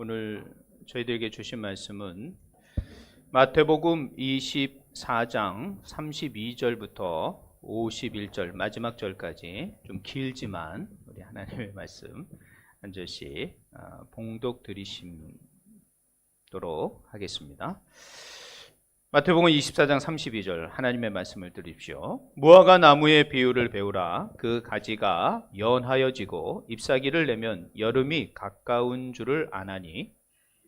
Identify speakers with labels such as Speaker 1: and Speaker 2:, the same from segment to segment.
Speaker 1: 오늘 저희들에게 주신 말씀은 마태복음 24장 32절부터 51절 마지막 절까지 좀 길지만 우리 하나님의 말씀 한 절씩 봉독 드리시도록 하겠습니다. 마태복음 24장 32절 하나님의 말씀을 들으십시오. 무화과 나무의 비유를 배우라. 그 가지가 연하여지고 잎사귀를 내면 여름이 가까운 줄을 아나니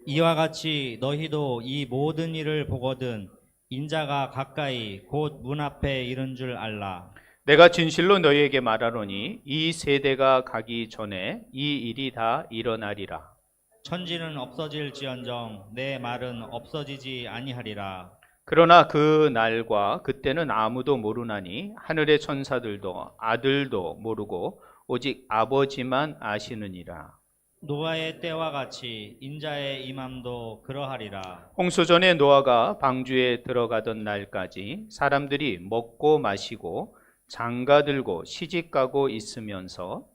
Speaker 2: 이와 같이 너희도 이 모든 일을 보거든 인자가 가까이 곧 문 앞에 이른 줄 알라.
Speaker 1: 내가 진실로 너희에게 말하노니 이 세대가 가기 전에 이 일이 다 일어나리라.
Speaker 2: 천지는 없어질지언정 내 말은 없어지지 아니하리라.
Speaker 1: 그러나 그 날과 그때는 아무도 모르나니 하늘의 천사들도 아들도 모르고 오직 아버지만 아시느니라.
Speaker 2: 노아의 때와 같이 인자의 임함도 그러하리라.
Speaker 1: 홍수 전에 노아가 방주에 들어가던 날까지 사람들이 먹고 마시고 장가들고 시집가고 있으면서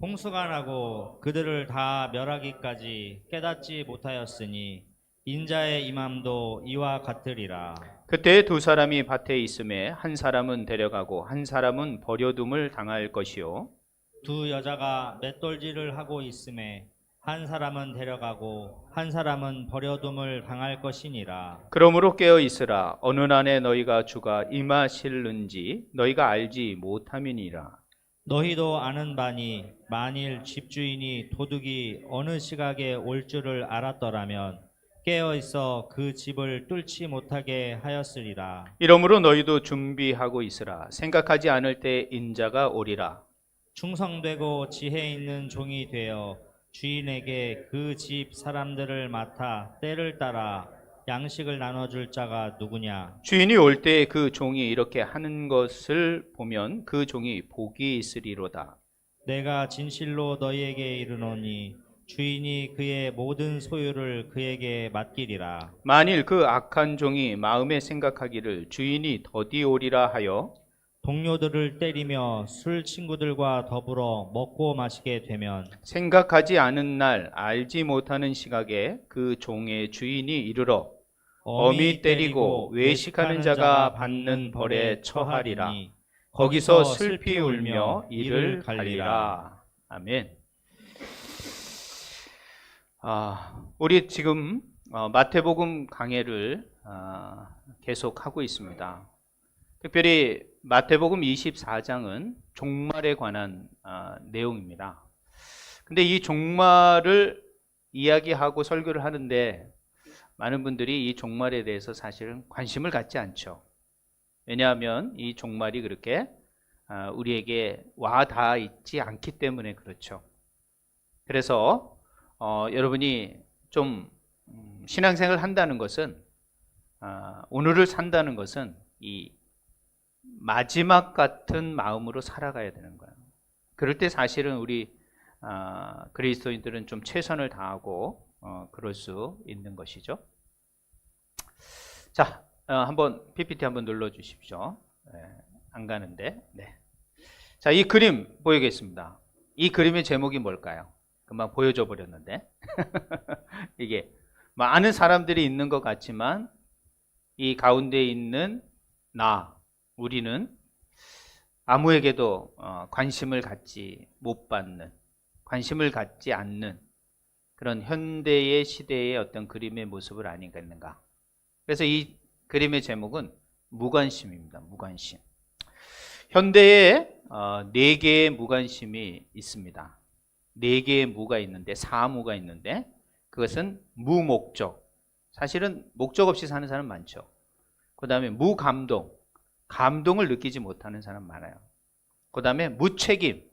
Speaker 2: 홍수가 나고 그들을 다 멸하기까지 깨닫지 못하였으니 인자의 임함도 이와 같으리라.
Speaker 1: 그때 두 사람이 밭에 있음에 한 사람은 데려가고 한 사람은 버려둠을 당할 것이요
Speaker 2: 두 여자가 맷돌질을 하고 있음에 한 사람은 데려가고 한 사람은 버려둠을 당할 것이니라.
Speaker 1: 그러므로 깨어 있으라. 어느 날에 너희가 주가 임하실는지 너희가 알지 못함이니라.
Speaker 2: 너희도 아는 바니 만일 집주인이 도둑이 어느 시각에 올 줄을 알았더라면 깨어 있어 그 집을 뚫지 못하게 하였으리라.
Speaker 1: 이러므로 너희도 준비하고 있으라. 생각하지 않을 때 인자가 오리라.
Speaker 2: 충성되고 지혜 있는 종이 되어 주인에게 그 집 사람들을 맡아 때를 따라 양식을 나눠줄 자가 누구냐?
Speaker 1: 주인이 올 때 그 종이 이렇게 하는 것을 보면 그 종이 복이 있으리로다.
Speaker 2: 내가 진실로 너희에게 이르노니 주인이 그의 모든 소유를 그에게 맡기리라.
Speaker 1: 만일 그 악한 종이 마음에 생각하기를 주인이 더디 오리라 하여
Speaker 2: 동료들을 때리며 술 친구들과 더불어 먹고 마시게 되면
Speaker 1: 생각하지 않은 날 알지 못하는 시각에 그 종의 주인이 이르러 어미 때리고 외식하는 자가 받는 벌에 처하리라. 거기서 슬피 울며 이를 갈리라. 아멘. 우리 지금 마태복음 강해를 계속하고 있습니다. 특별히 마태복음 24장은 종말에 관한 내용입니다. 근데 이 종말을 이야기하고 설교를 하는데 많은 분들이 이 종말에 대해서 사실은 관심을 갖지 않죠. 왜냐하면 이 종말이 그렇게 우리에게 와 닿아 있지 않기 때문에 그렇죠. 그래서 여러분이 좀 신앙생활을 한다는 것은 오늘을 산다는 것은 이 마지막 같은 마음으로 살아가야 되는 거예요. 그럴 때 사실은 우리 그리스도인들은 좀 최선을 다하고 그럴 수 있는 것이죠. 자, 한번 PPT 한번 눌러 주십시오. 안 가는데. 네. 자, 이 그림 보이겠습니다. 이 그림의 제목이 뭘까요? 금방 보여줘 버렸는데. 이게 많은 사람들이 있는 것 같지만 이 가운데 있는 우리는 아무에게도 관심을 갖지 못 받는, 관심을 갖지 않는 그런 현대의 시대의 어떤 그림의 모습을 아니겠는가. 그래서 이 그림의 제목은 무관심입니다. 무관심. 현대에 4개의 무관심이 있습니다. 4개의 무가 있는데, 사무가 있는데, 그것은 무목적. 사실은 목적 없이 사는 사람 많죠. 그 다음에 무감동. 감동을 느끼지 못하는 사람 많아요. 그 다음에 무책임.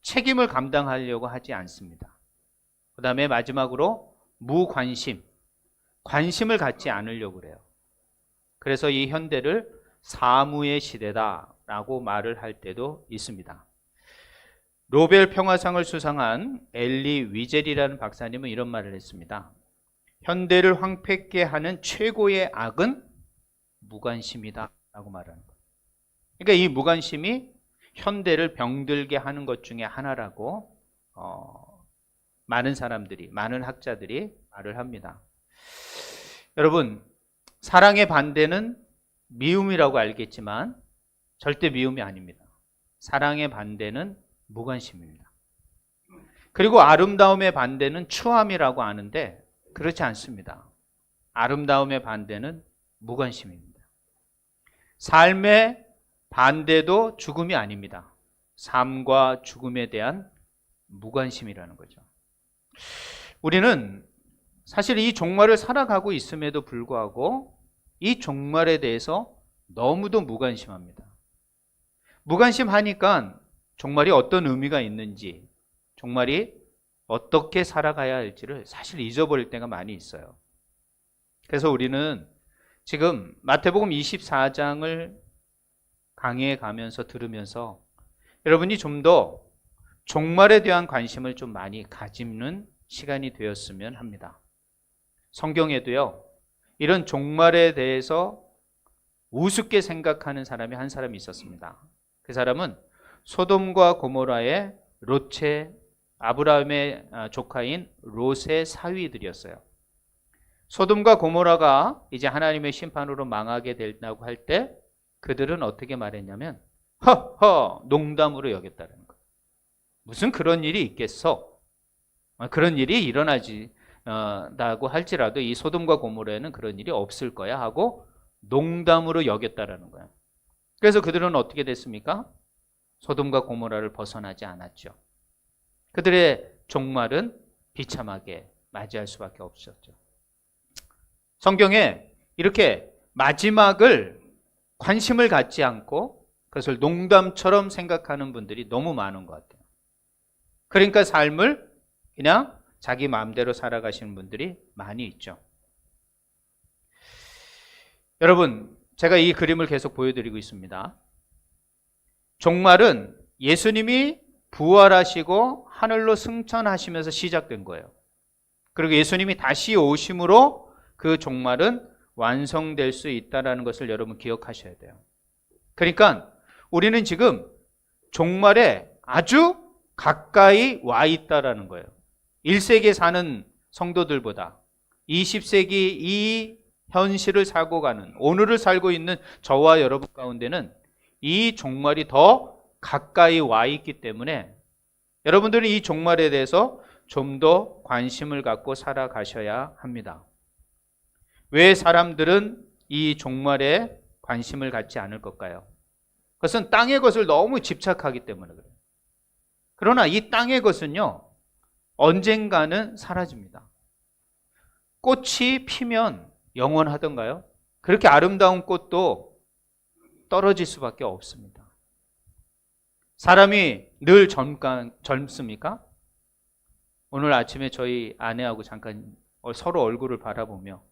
Speaker 1: 책임을 감당하려고 하지 않습니다. 그 다음에 마지막으로 무관심. 관심을 갖지 않으려고 그래요. 그래서 이 현대를 사무의 시대다라고 말을 할 때도 있습니다. 노벨 평화상을 수상한 엘리 위젤이라는 박사님은 이런 말을 했습니다. 현대를 황폐케 하는 최고의 악은 무관심이다 라고 말하는 거예요. 그러니까 이 무관심이 현대를 병들게 하는 것 중에 하나라고 많은 사람들이, 많은 학자들이 말을 합니다. 여러분, 사랑의 반대는 미움이라고 알겠지만 절대 미움이 아닙니다. 사랑의 반대는 무관심입니다. 그리고 아름다움의 반대는 추함이라고 하는데 그렇지 않습니다. 아름다움의 반대는 무관심입니다. 삶의 반대도 죽음이 아닙니다. 삶과 죽음에 대한 무관심이라는 거죠. 우리는 사실 이 종말을 살아가고 있음에도 불구하고 이 종말에 대해서 너무도 무관심합니다. 무관심하니까 종말이 어떤 의미가 있는지, 종말이 어떻게 살아가야 할지를 사실 잊어버릴 때가 많이 있어요. 그래서 우리는 지금 마태복음 24장을 강의해 가면서 들으면서 여러분이 좀 더 종말에 대한 관심을 좀 많이 가지는 시간이 되었으면 합니다. 성경에도요, 이런 종말에 대해서 우습게 생각하는 사람이 한 사람이 있었습니다. 그 사람은 소돔과 고모라의 롯의, 아브라함의 조카인 롯의 사위들이었어요. 소돔과 고모라가 이제 하나님의 심판으로 망하게 된다고 할 때 그들은 어떻게 말했냐면 허허 농담으로 여겼다는 거예요. 무슨 그런 일이 있겠어? 그런 일이 일어나지다고 할지라도 이 소돔과 고모라에는 그런 일이 없을 거야 하고 농담으로 여겼다라는 거예요. 그래서 그들은 어떻게 됐습니까? 소돔과 고모라를 벗어나지 않았죠. 그들의 종말은 비참하게 맞이할 수밖에 없었죠. 성경에 이렇게 마지막을 관심을 갖지 않고 그것을 농담처럼 생각하는 분들이 너무 많은 것 같아요. 그러니까 삶을 그냥 자기 마음대로 살아가시는 분들이 많이 있죠. 여러분, 제가 이 그림을 계속 보여드리고 있습니다. 종말은 예수님이 부활하시고 하늘로 승천하시면서 시작된 거예요. 그리고 예수님이 다시 오심으로 그 종말은 완성될 수 있다는 것을 여러분 기억하셔야 돼요. 그러니까 우리는 지금 종말에 아주 가까이 와 있다는 거예요. 1세기에 사는 성도들보다 20세기 이 현실을 살고 가는, 오늘을 살고 있는 저와 여러분 가운데는 이 종말이 더 가까이 와 있기 때문에 여러분들은 이 종말에 대해서 좀 더 관심을 갖고 살아가셔야 합니다. 왜 사람들은 이 종말에 관심을 갖지 않을 걸까요? 그것은 땅의 것을 너무 집착하기 때문에 그래요. 그러나 이 땅의 것은요, 언젠가는 사라집니다. 꽃이 피면 영원하던가요? 그렇게 아름다운 꽃도 떨어질 수밖에 없습니다. 사람이 늘 젊습니까? 오늘 아침에 저희 아내하고 잠깐 서로 얼굴을 바라보며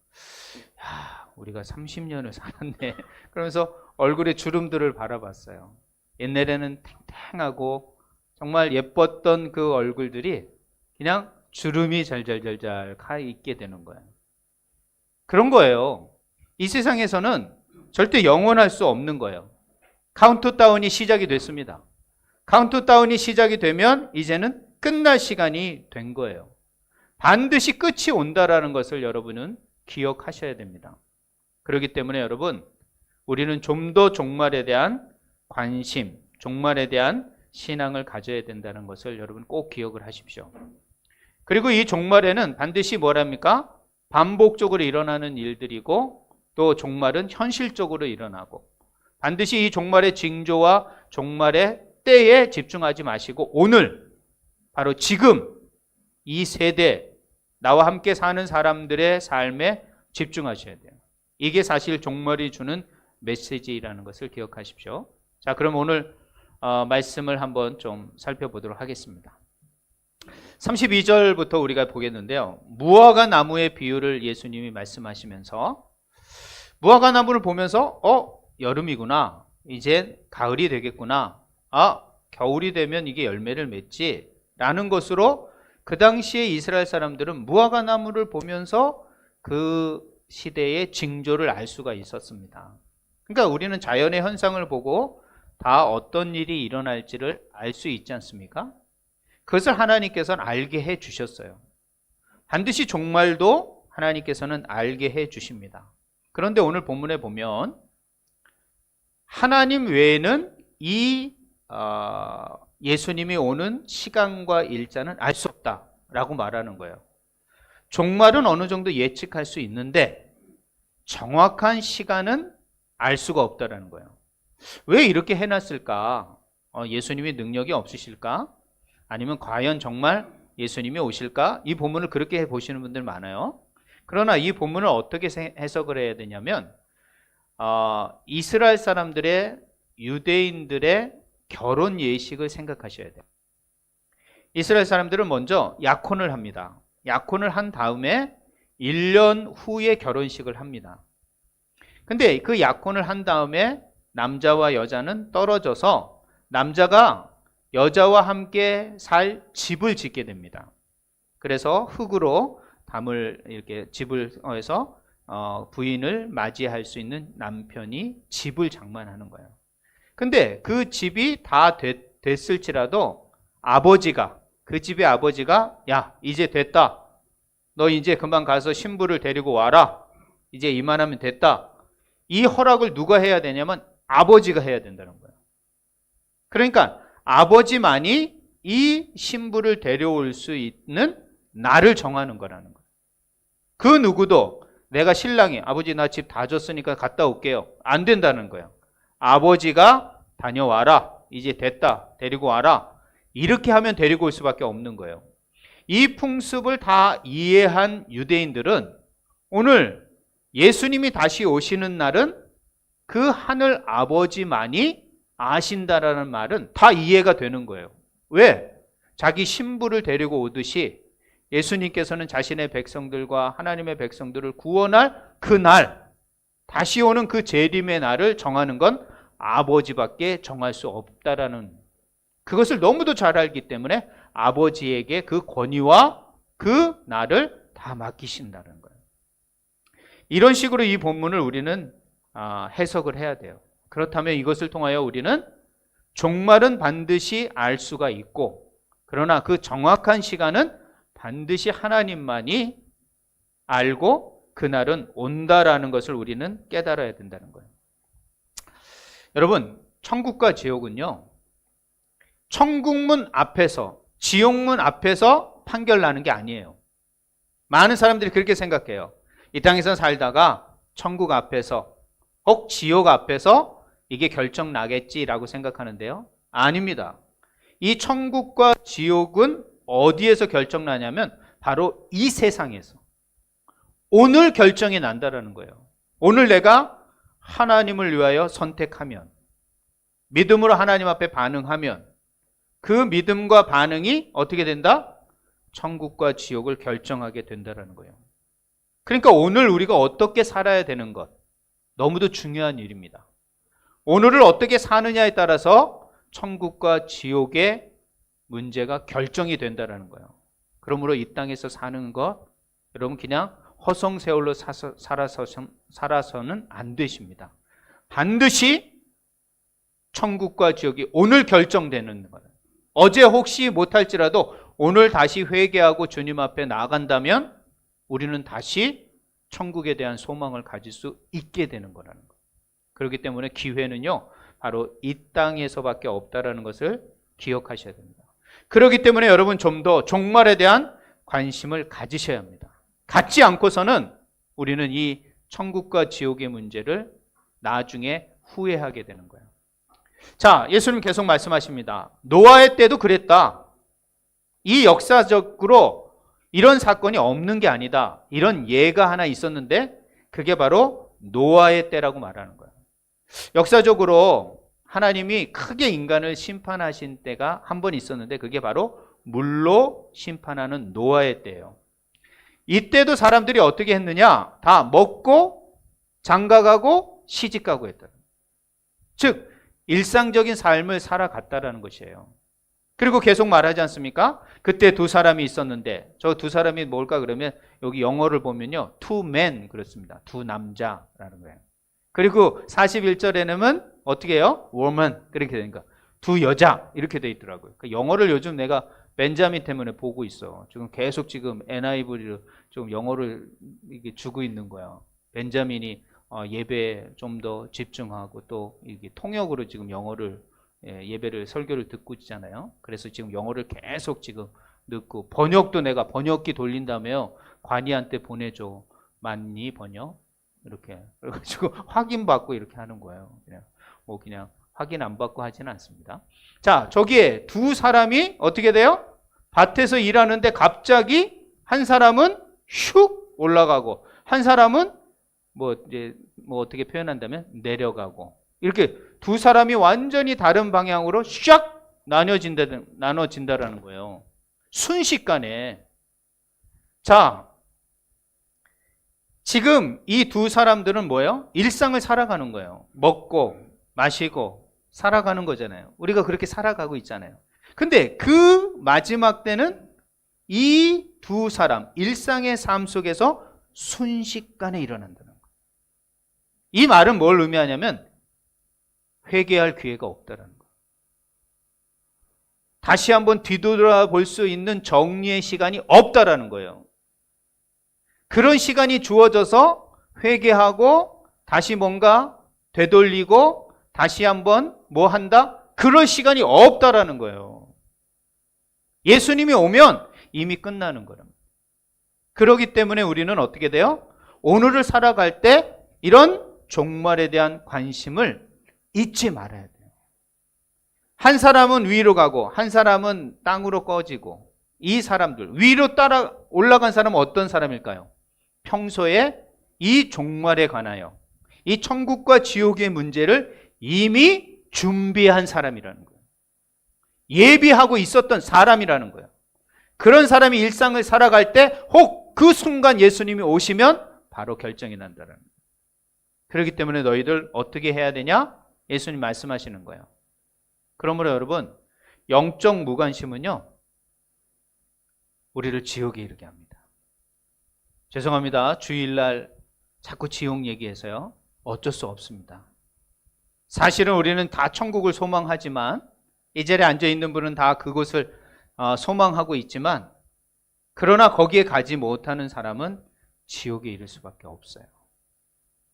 Speaker 1: 야, 우리가 30년을 살았네 그러면서 얼굴의 주름들을 바라봤어요. 옛날에는 탱탱하고 정말 예뻤던 그 얼굴들이 그냥 주름이 잘잘잘잘 가 있게 되는 거예요. 그런 거예요. 이 세상에서는 절대 영원할 수 없는 거예요. 카운트다운이 시작이 됐습니다. 카운트다운이 시작이 되면 이제는 끝날 시간이 된 거예요. 반드시 끝이 온다라는 것을 여러분은 기억하셔야 됩니다. 그렇기 때문에 여러분, 우리는 좀 더 종말에 대한 관심, 종말에 대한 신앙을 가져야 된다는 것을 여러분 꼭 기억을 하십시오. 그리고 이 종말에는 반드시 뭐랍니까? 반복적으로 일어나는 일들이고 또 종말은 현실적으로 일어나고 반드시 이 종말의 징조와 종말의 때에 집중하지 마시고 오늘 바로 지금 이 세대 나와 함께 사는 사람들의 삶에 집중하셔야 돼요. 이게 사실 종말이 주는 메시지라는 것을 기억하십시오. 자, 그럼 오늘 말씀을 한번 좀 살펴보도록 하겠습니다. 32절부터 우리가 보겠는데요. 무화과 나무의 비유를 예수님이 말씀하시면서 무화과 나무를 보면서 여름이구나. 이제 가을이 되겠구나. 겨울이 되면 이게 열매를 맺지. 라는 것으로 그 당시에 이스라엘 사람들은 무화과 나무를 보면서 그 시대의 징조를 알 수가 있었습니다. 그러니까 우리는 자연의 현상을 보고 다 어떤 일이 일어날지를 알 수 있지 않습니까? 그것을 하나님께서는 알게 해 주셨어요. 반드시 종말도 하나님께서는 알게 해 주십니다. 그런데 오늘 본문에 보면 하나님 외에는 이 예수님이 오는 시간과 일자는 알 수 없다라고 말하는 거예요. 종말은 어느 정도 예측할 수 있는데 정확한 시간은 알 수가 없다라는 거예요. 왜 이렇게 해놨을까? 예수님이 능력이 없으실까? 아니면 과연 정말 예수님이 오실까? 이 본문을 그렇게 보시는 분들 많아요. 그러나 이 본문을 어떻게 해석을 해야 되냐면 이스라엘 사람들의 유대인들의 결혼 예식을 생각하셔야 돼요. 이스라엘 사람들은 먼저 약혼을 합니다. 약혼을 한 다음에 1년 후에 결혼식을 합니다. 근데 그 약혼을 한 다음에 남자와 여자는 떨어져서 남자가 여자와 함께 살 집을 짓게 됩니다. 그래서 흙으로 담을 이렇게 집을 해서 부인을 맞이할 수 있는 남편이 집을 장만하는 거예요. 근데 그 집이 다 됐을지라도 아버지가, 그 집의 아버지가 야 이제 됐다, 너 이제 그만 가서 신부를 데리고 와라, 이제 이만하면 됐다, 이 허락을 누가 해야 되냐면 아버지가 해야 된다는 거예요. 그러니까 아버지만이 이 신부를 데려올 수 있는 날을 정하는 거라는 거예요. 그 누구도 내가 신랑이 아버지 나 집 다 줬으니까 갔다 올게요, 안 된다는 거예요. 아버지가 다녀와라, 이제 됐다, 데리고 와라, 이렇게 하면 데리고 올 수밖에 없는 거예요. 이 풍습을 다 이해한 유대인들은 오늘 예수님이 다시 오시는 날은 그 하늘 아버지만이 아신다라는 말은 다 이해가 되는 거예요. 왜? 자기 신부를 데리고 오듯이 예수님께서는 자신의 백성들과 하나님의 백성들을 구원할 그 날, 다시 오는 그 재림의 날을 정하는 건 아버지밖에 정할 수 없다라는, 그것을 너무도 잘 알기 때문에 아버지에게 그 권위와 그 날을 다 맡기신다는 거예요. 이런 식으로 이 본문을 우리는 해석을 해야 돼요. 그렇다면 이것을 통하여 우리는 종말은 반드시 알 수가 있고, 그러나 그 정확한 시간은 반드시 하나님만이 알고 그날은 온다라는 것을 우리는 깨달아야 된다는 거예요. 여러분, 천국과 지옥은요, 천국문 앞에서 지옥문 앞에서 판결나는 게 아니에요. 많은 사람들이 그렇게 생각해요. 이 땅에서 살다가 천국 앞에서 혹 지옥 앞에서 이게 결정 나겠지라고 생각하는데요, 아닙니다. 이 천국과 지옥은 어디에서 결정 나냐면 바로 이 세상에서 오늘 결정이 난다라는 거예요. 오늘 내가 하나님을 위하여 선택하면, 믿음으로 하나님 앞에 반응하면 그 믿음과 반응이 어떻게 된다? 천국과 지옥을 결정하게 된다라는 거예요. 그러니까 오늘 우리가 어떻게 살아야 되는 것, 너무도 중요한 일입니다. 오늘을 어떻게 사느냐에 따라서 천국과 지옥의 문제가 결정이 된다라는 거예요. 그러므로 이 땅에서 사는 것, 여러분 그냥 허송세월로 살아서는 안 되십니다. 반드시 천국과 지옥이 오늘 결정되는 거예요. 어제 혹시 못할지라도 오늘 다시 회개하고 주님 앞에 나아간다면 우리는 다시 천국에 대한 소망을 가질 수 있게 되는 거라는 거예요. 그렇기 때문에 기회는요, 바로 이 땅에서밖에 없다라는 것을 기억하셔야 됩니다. 그렇기 때문에 여러분 좀 더 종말에 대한 관심을 가지셔야 합니다. 갖지 않고서는 우리는 이 천국과 지옥의 문제를 나중에 후회하게 되는 거예요. 자, 예수님 계속 말씀하십니다. 노아의 때도 그랬다. 이 역사적으로 이런 사건이 없는 게 아니다. 이런 예가 하나 있었는데 그게 바로 노아의 때라고 말하는 거예요. 역사적으로 하나님이 크게 인간을 심판하신 때가 한 번 있었는데 그게 바로 물로 심판하는 노아의 때예요. 이때도 사람들이 어떻게 했느냐? 다 먹고 장가가고 시집가고 했다. 즉 일상적인 삶을 살아갔다라는 것이에요. 그리고 계속 말하지 않습니까? 그때 두 사람이 있었는데 저 두 사람이 뭘까 그러면 여기 영어를 보면요, two men 그렇습니다. 두 남자라는 거예요. 그리고 41절에는 어떻게 해요? woman 그렇게 되니까 두 여자 이렇게 돼 있더라고요. 영어를 요즘 내가 벤자민 때문에 보고 있어. 지금 계속 지금 NIV를 좀 영어를 이게 주고 있는 거야. 벤자민이 예배에 좀 더 집중하고 또 이게 통역으로 지금 영어를 예배를 설교를 듣고 있잖아요. 그래서 지금 영어를 계속 지금 듣고 번역도 내가 번역기 돌린다며요. 관이한테 보내줘. 맞니 번역? 이렇게 그래가지고 확인받고 이렇게 하는 거예요. 그냥 확인 안 받고 하지는 않습니다. 자, 저기에 두 사람이 어떻게 돼요? 밭에서 일하는데 갑자기 한 사람은 슉 올라가고 한 사람은 뭐 어떻게 표현한다면 내려가고 이렇게 두 사람이 완전히 다른 방향으로 샥 나눠진다라는 거예요. 순식간에. 자, 지금 이 두 사람들은 뭐예요? 일상을 살아가는 거예요. 먹고 마시고 살아가는 거잖아요. 우리가 그렇게 살아가고 있잖아요. 근데 그 마지막 때는 이 두 사람 일상의 삶 속에서 순식간에 일어난다는 거예요. 이 말은 뭘 의미하냐면 회개할 기회가 없다는 거예요. 다시 한번 뒤돌아볼 수 있는 정리의 시간이 없다라는 거예요. 그런 시간이 주어져서 회개하고 다시 뭔가 되돌리고 다시 한번 뭐 한다? 그럴 시간이 없다라는 거예요. 예수님이 오면 이미 끝나는 거랍니다. 그렇기 때문에 우리는 어떻게 돼요? 오늘을 살아갈 때 이런 종말에 대한 관심을 잊지 말아야 돼요. 한 사람은 위로 가고 한 사람은 땅으로 꺼지고 이 사람들 위로 따라 올라간 사람은 어떤 사람일까요? 평소에 이 종말에 관하여 이 천국과 지옥의 문제를 이미 준비한 사람이라는 거예요. 예비하고 있었던 사람이라는 거예요. 그런 사람이 일상을 살아갈 때 혹 그 순간 예수님이 오시면 바로 결정이 난다는 거예요. 그렇기 때문에 너희들 어떻게 해야 되냐? 예수님 말씀하시는 거예요. 그러므로 여러분, 영적 무관심은요, 우리를 지옥에 이르게 합니다. 죄송합니다. 주일날 자꾸 지옥 얘기해서요. 어쩔 수 없습니다. 사실은 우리는 다 천국을 소망하지만 이 자리에 앉아있는 분은 다 그곳을 소망하고 있지만 그러나 거기에 가지 못하는 사람은 지옥에 이를 수밖에 없어요.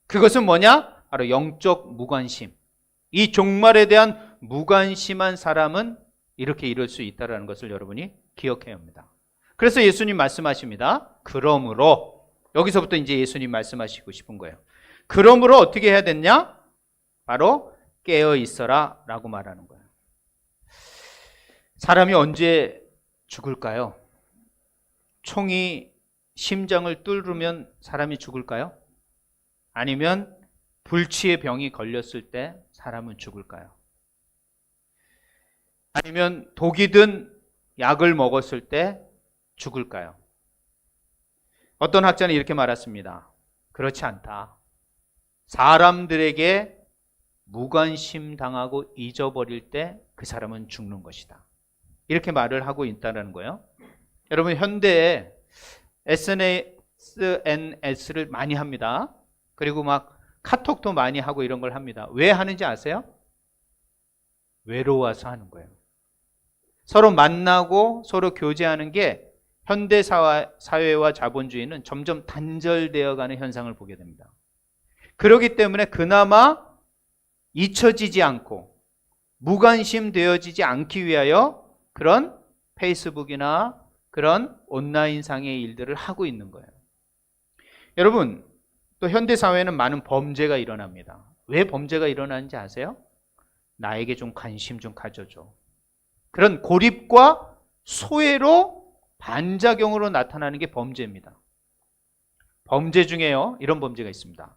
Speaker 1: 그것은 뭐냐? 바로 영적 무관심. 이 종말에 대한 무관심한 사람은 이렇게 이룰 수 있다는 것을 여러분이 기억해야 합니다. 그래서 예수님 말씀하십니다. 그러므로 여기서부터 이제 예수님 말씀하시고 싶은 거예요. 그러므로 어떻게 해야 됐냐? 바로 깨어 있어라 라고 말하는 거예요. 사람이 언제 죽을까요? 총이 심장을 뚫으면 사람이 죽을까요? 아니면 불치의 병이 걸렸을 때 사람은 죽을까요? 아니면 독이 든 약을 먹었을 때 죽을까요? 어떤 학자는 이렇게 말했습니다. 그렇지 않다. 사람들에게 무관심 당하고 잊어버릴 때 그 사람은 죽는 것이다. 이렇게 말을 하고 있다는 거예요. 여러분, 현대에 SNS를 많이 합니다. 그리고 막 카톡도 많이 하고 이런 걸 합니다. 왜 하는지 아세요? 외로워서 하는 거예요. 서로 만나고 서로 교제하는 게 현대 사회와 자본주의는 점점 단절되어가는 현상을 보게 됩니다. 그렇기 때문에 그나마 잊혀지지 않고 무관심되어지지 않기 위하여 그런 페이스북이나 그런 온라인상의 일들을 하고 있는 거예요. 여러분, 또 현대사회는 많은 범죄가 일어납니다. 왜 범죄가 일어나는지 아세요? 나에게 좀 관심 좀 가져줘. 그런 고립과 소외로 반작용으로 나타나는 게 범죄입니다. 범죄 중에요, 이런 범죄가 있습니다.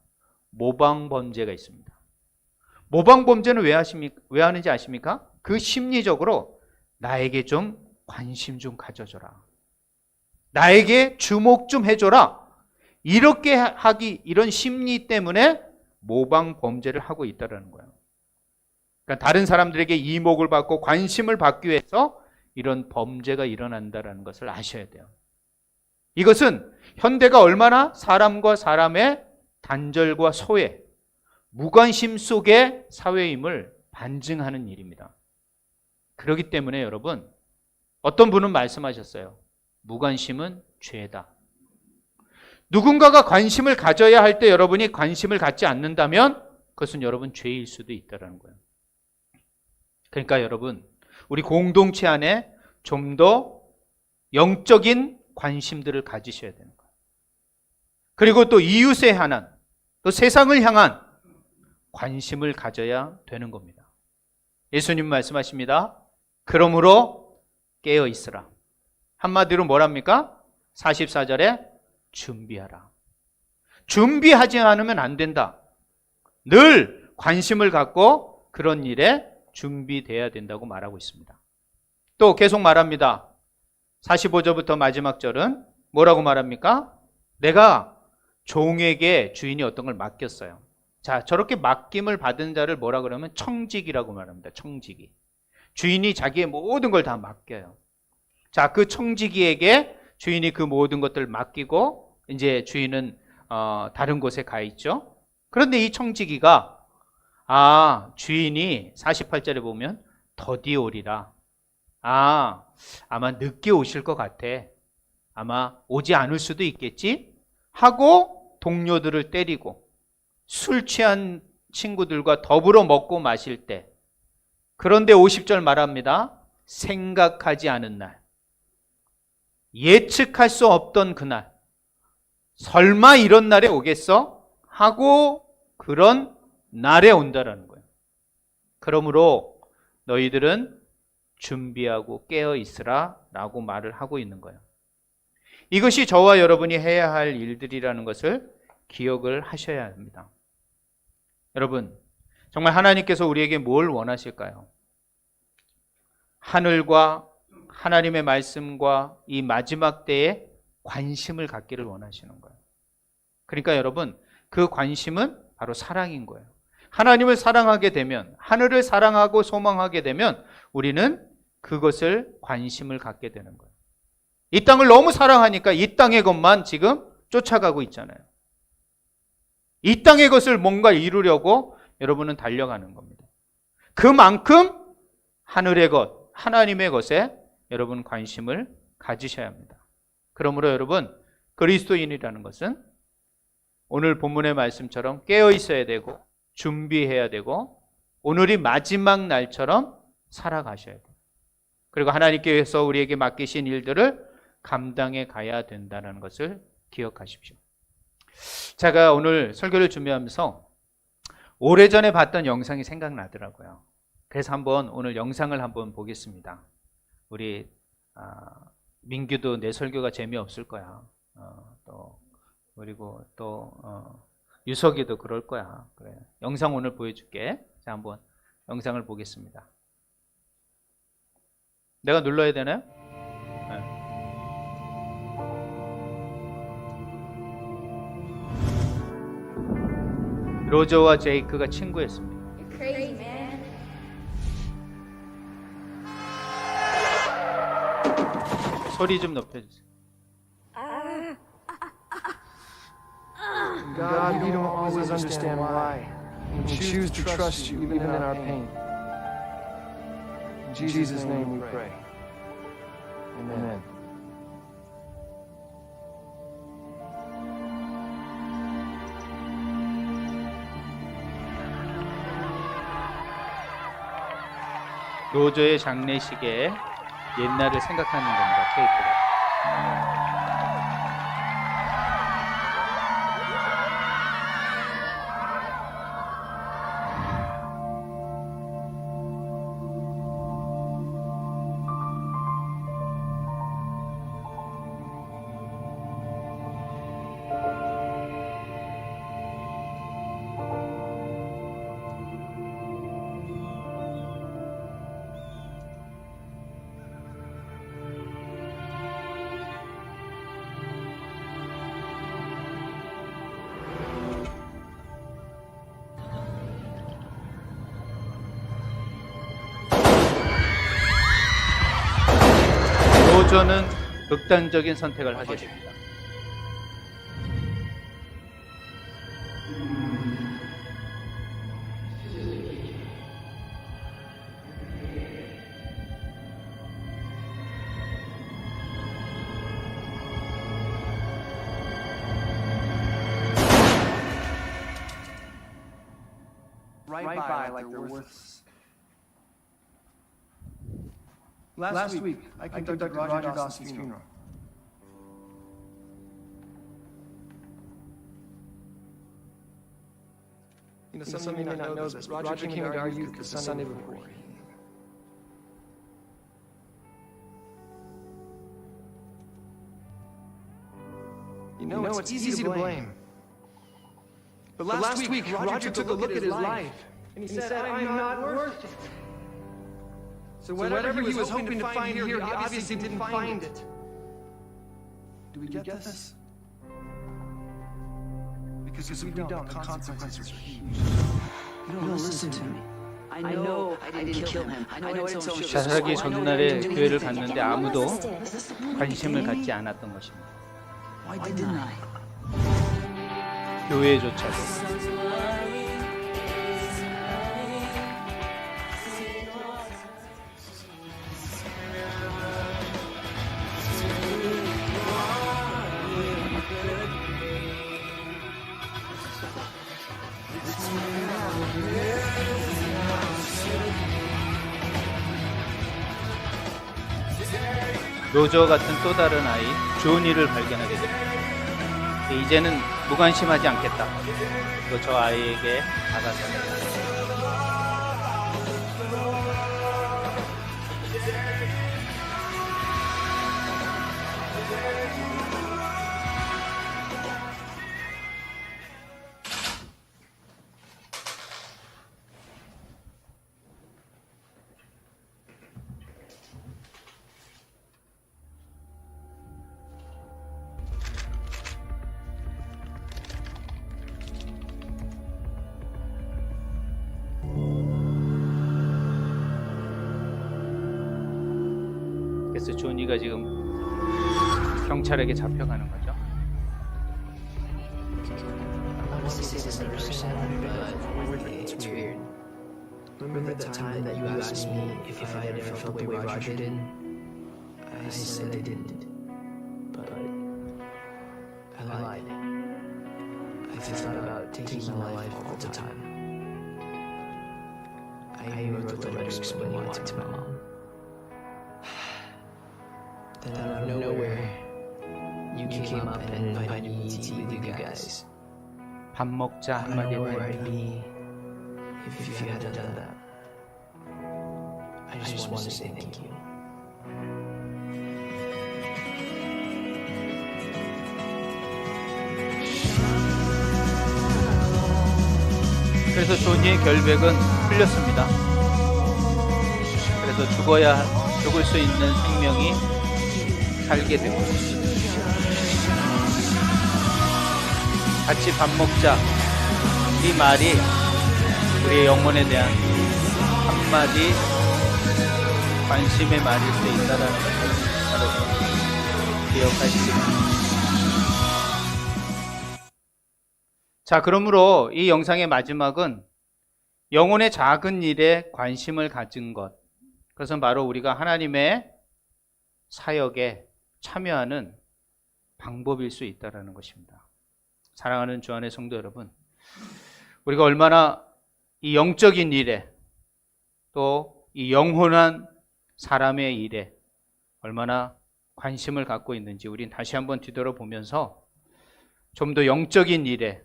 Speaker 1: 모방 범죄가 있습니다. 모방 범죄는 왜 하는지 아십니까? 그 심리적으로 나에게 좀 관심 좀 가져줘라. 나에게 주목 좀 해줘라. 이렇게 이런 심리 때문에 모방 범죄를 하고 있다는 거예요. 그러니까 다른 사람들에게 이목을 받고 관심을 받기 위해서 이런 범죄가 일어난다는 것을 아셔야 돼요. 이것은 현대가 얼마나 사람과 사람의 단절과 소외, 무관심 속의 사회임을 반증하는 일입니다. 그렇기 때문에 여러분, 어떤 분은 말씀하셨어요. 무관심은 죄다. 누군가가 관심을 가져야 할 때 여러분이 관심을 갖지 않는다면 그것은 여러분 죄일 수도 있다는 거예요. 그러니까 여러분, 우리 공동체 안에 좀 더 영적인 관심들을 가지셔야 되는 거예요. 그리고 또 이웃에 향한, 또 세상을 향한 관심을 가져야 되는 겁니다. 예수님 말씀하십니다. 그러므로 깨어 있으라. 한마디로 뭐랍니까? 44절에 준비하라. 준비하지 않으면 안 된다. 늘 관심을 갖고 그런 일에 준비돼야 된다고 말하고 있습니다. 또 계속 말합니다. 45절부터 마지막 절은 뭐라고 말합니까? 내가 종에게 주인이 어떤 걸 맡겼어요. 자, 저렇게 맡김을 받은 자를 뭐라 그러면 청직이라고 말합니다. 청직이. 주인이 자기의 모든 걸 다 맡겨요. 자, 그 청지기에게 주인이 그 모든 것들을 맡기고 이제 주인은 다른 곳에 가 있죠. 그런데 이 청지기가 주인이 48절에 보면 더디 오리라. 아마 늦게 오실 것 같아. 아마 오지 않을 수도 있겠지? 하고 동료들을 때리고 술 취한 친구들과 더불어 먹고 마실 때, 그런데 50절 말합니다. 생각하지 않은 날, 예측할 수 없던 그날, 설마 이런 날에 오겠어? 하고 그런 날에 온다라는 거예요. 그러므로 너희들은 준비하고 깨어 있으라 라고 말을 하고 있는 거예요. 이것이 저와 여러분이 해야 할 일들이라는 것을 기억을 하셔야 합니다. 여러분, 정말 하나님께서 우리에게 뭘 원하실까요? 하늘과 하나님의 말씀과 이 마지막 때에 관심을 갖기를 원하시는 거예요. 그러니까 여러분, 그 관심은 바로 사랑인 거예요. 하나님을 사랑하게 되면, 하늘을 사랑하고 소망하게 되면 우리는 그것을 관심을 갖게 되는 거예요. 이 땅을 너무 사랑하니까 이 땅의 것만 지금 쫓아가고 있잖아요. 이 땅의 것을 뭔가 이루려고 여러분은 달려가는 겁니다. 그만큼 하늘의 것, 하나님의 것에 여러분 관심을 가지셔야 합니다. 그러므로 여러분, 그리스도인이라는 것은 오늘 본문의 말씀처럼 깨어 있어야 되고 준비해야 되고 오늘이 마지막 날처럼 살아가셔야 돼요. 그리고 하나님께서 우리에게 맡기신 일들을 감당해 가야 된다는 것을 기억하십시오. 제가 오늘 설교를 준비하면서 오래전에 봤던 영상이 생각나더라고요. 그래서 오늘 영상을 한번 보겠습니다. 우리 민규도 내 설교가 재미없을 거야. 그리고 유석이도 그럴 거야. 그래. 영상 오늘 보여줄게. 자, 한번 영상을 보겠습니다. 내가 눌러야 되나요? 네. 로저와 제이크가 친구였습니다.
Speaker 3: You're crazy, man.
Speaker 1: 소리 좀 높여주세요.
Speaker 4: God, we don't always understand why. We choose to trust you even in our pain. In Jesus' name we pray. Amen.
Speaker 1: 로저의 장례식에 옛날을 생각하는 겁니다. 케이크가. 로저는 극단적인 선택을 하게 됩니다.
Speaker 4: right by like they're worthless. Last week, I conducted Roger Dawson's funeral. You know, some of you may not know this, but Roger came into our youth the Sunday before. You know, it's easy to blame. But last week, Roger took a look at his life, and he said, I'm not worth it. So whatever he was hoping to find here, he obviously didn't find it. Do we get this? Because if we don't, the consequences are huge.
Speaker 3: You don't listen to me. I know I didn't kill him. I know I didn't tell him.
Speaker 1: 자살하기 전날에 교회를 갔는데 아무도 관심을 갖지 않았던 것입니다.
Speaker 3: Why didn't I?
Speaker 1: 교회조차도. 로저 같은 또 다른 아이 조니를 발견하게 됩니다. 이제는 무관심하지 않겠다. 또 저 아이에게 다가섭니다. 그래서 조니가 지금 경찰에게 잡혀가는 거죠.
Speaker 5: Remember that time that you asked me if I had ever felt the way Roger did? I said I didn't. But I lied. I thought about taking my life all the time. I wrote the letters when you wanted to my mom. Then out of nowhere, you came up and invited me to eat with you guys.
Speaker 1: 밥 먹자
Speaker 5: I don't
Speaker 1: 한마디
Speaker 5: know where I'd
Speaker 1: 했더니
Speaker 5: be if you hadn't done that. I just want to say thank you.
Speaker 1: 그래서 조니의 결백은 풀렸습니다. 그래서 죽을 수 있는 생명이 살게 되고 같이 밥 먹자 이 말이 우리의 영혼에 대한 한마디 관심의 말일 수 있다는 것을 여러분 기억하시기 바랍니다. 자, 그러므로 이 영상의 마지막은 영혼의 작은 일에 관심을 가진 것, 그것은 바로 우리가 하나님의 사역에 참여하는 방법일 수 있다는 것입니다. 사랑하는 주 안의 성도 여러분, 우리가 얼마나 이 영적인 일에 또 이 영혼한 사람의 일에 얼마나 관심을 갖고 있는지 우린 다시 한번 뒤돌아보면서 좀 더 영적인 일에,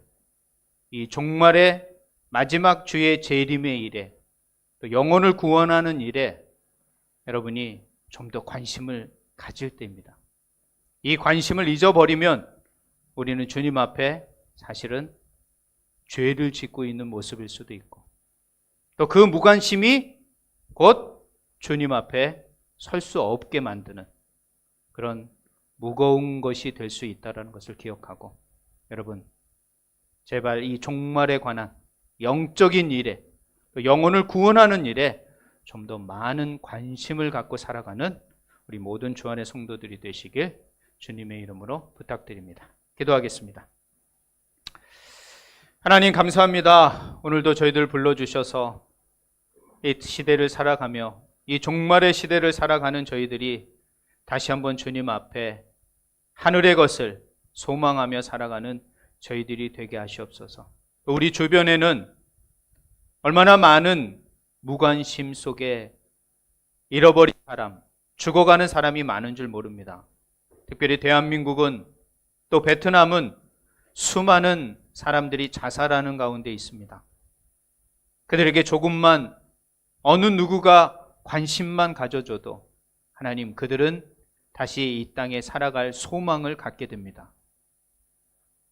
Speaker 1: 이 종말의 마지막 주의 재림의 일에, 또 영혼을 구원하는 일에 여러분이 좀 더 관심을 가질 때입니다. 이 관심을 잊어버리면 우리는 주님 앞에 사실은 죄를 짓고 있는 모습일 수도 있고, 또 그 무관심이 곧 주님 앞에 설 수 없게 만드는 그런 무거운 것이 될 수 있다는 것을 기억하고, 여러분 제발 이 종말에 관한 영적인 일에, 또 영혼을 구원하는 일에 좀 더 많은 관심을 갖고 살아가는 우리 모든 주 안의 성도들이 되시길 주님의 이름으로 부탁드립니다. 기도하겠습니다. 하나님 감사합니다. 오늘도 저희들 불러주셔서 이 시대를 살아가며 이 종말의 시대를 살아가는 저희들이 다시 한번 주님 앞에 하늘의 것을 소망하며 살아가는 저희들이 되게 하시옵소서. 우리 주변에는 얼마나 많은 무관심 속에 잃어버린 사람, 죽어가는 사람이 많은 줄 모릅니다. 특별히 대한민국은 또 베트남은 수많은 사람들이 자살하는 가운데 있습니다. 그들에게 조금만 어느 누구가 관심만 가져줘도 하나님, 그들은 다시 이 땅에 살아갈 소망을 갖게 됩니다.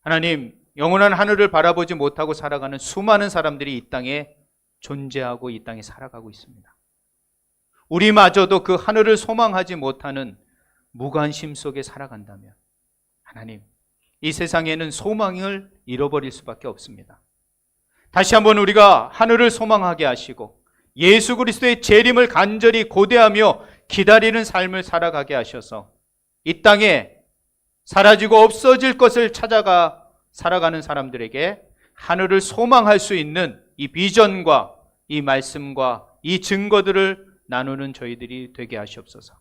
Speaker 1: 하나님, 영원한 하늘을 바라보지 못하고 살아가는 수많은 사람들이 이 땅에 존재하고 이 땅에 살아가고 있습니다. 우리마저도 그 하늘을 소망하지 못하는 무관심 속에 살아간다면 하나님, 이 세상에는 소망을 잃어버릴 수밖에 없습니다. 다시 한번 우리가 하늘을 소망하게 하시고 예수 그리스도의 재림을 간절히 고대하며 기다리는 삶을 살아가게 하셔서 이 땅에 사라지고 없어질 것을 찾아가 살아가는 사람들에게 하늘을 소망할 수 있는 이 비전과 이 말씀과 이 증거들을 나누는 저희들이 되게 하시옵소서.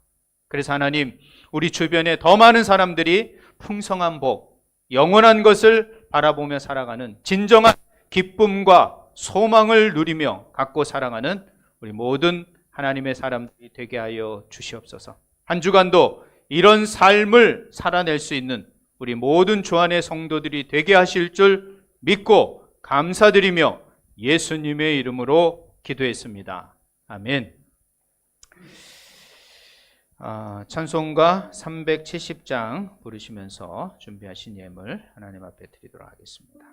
Speaker 1: 그래서 하나님, 우리 주변에 더 많은 사람들이 풍성한 복, 영원한 것을 바라보며 살아가는 진정한 기쁨과 소망을 누리며 갖고 살아가는 우리 모든 하나님의 사람들이 되게 하여 주시옵소서. 한 주간도 이런 삶을 살아낼 수 있는 우리 모든 주 안의 성도들이 되게 하실 줄 믿고 감사드리며 예수님의 이름으로 기도했습니다. 아멘. 찬송가 370장 부르시면서 준비하신 예물 하나님 앞에 드리도록 하겠습니다.